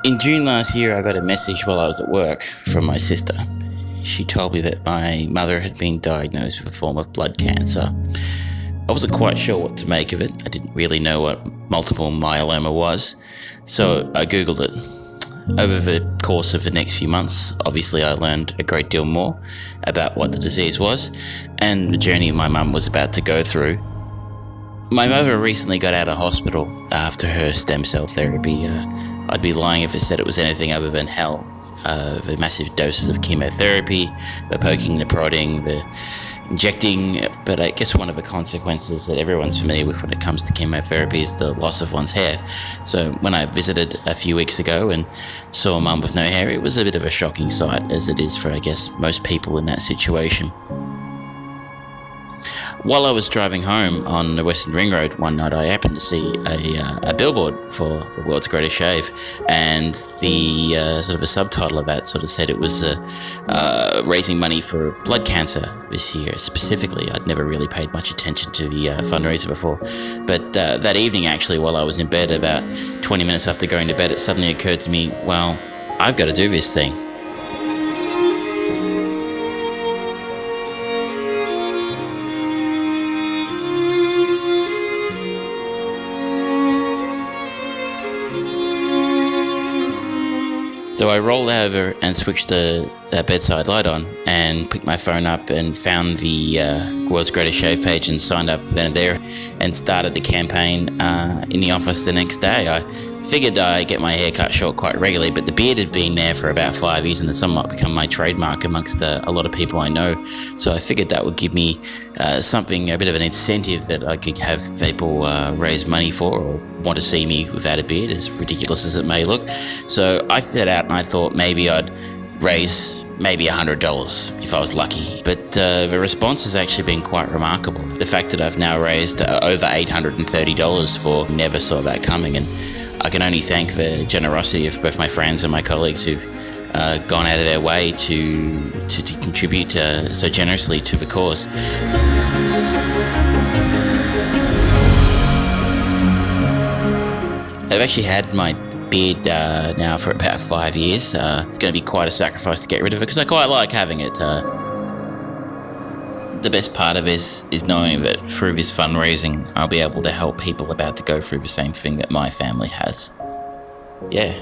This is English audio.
In June last year, I got a message while I was at work from my sister. She told me that my mother had been diagnosed with a form of blood cancer. I wasn't quite sure what to make of it. I didn't really know what multiple myeloma was, so I googled it. Over the course of the next few months, obviously I learned a great deal more about what the disease was and the journey my mum was about to go through. My mother recently got out of hospital after her stem cell therapy. I'd be lying if I said it was anything other than hell. The massive doses of chemotherapy, the poking, the prodding, the injecting, but I guess one of the consequences that everyone's familiar with when it comes to chemotherapy is the loss of one's hair. So when I visited a few weeks ago and saw a mum with no hair, it was a bit of a shocking sight, as it is for, I guess, most people in that situation. While I was driving home on the Western Ring Road one night, I happened to see a billboard for the World's Greatest Shave, and the sort of a subtitle of that sort of said it was raising money for blood cancer this year specifically. I'd never really paid much attention to the fundraiser before, but that evening actually, while I was in bed about 20 minutes after going to bed, it suddenly occurred to me, well, I've got to do this thing. So I rolled over and switched the bedside light on and picked my phone up and found the World's Greatest Shave page and signed up there and started the campaign in the office the next day. I figured I get my hair cut short quite regularly, but the beard had been there for about 5 years and has somewhat become my trademark amongst a lot of people I know. So I figured that would give me a bit of an incentive that I could have people raise money for or want to see me without a beard, as ridiculous as it may look. So I set out and I thought maybe I'd raise maybe $100 if I was lucky. But the response has actually been quite remarkable. The fact that I've now raised over $830 for never saw that coming, and I can only thank the generosity of both my friends and my colleagues who've gone out of their way to contribute so generously to the cause. I've actually had my beard now for about 5 years. It's going to be quite a sacrifice to get rid of it because I quite like having it. The best part of this is knowing that through this fundraising, I'll be able to help people about to go through the same thing that my family has. Yeah.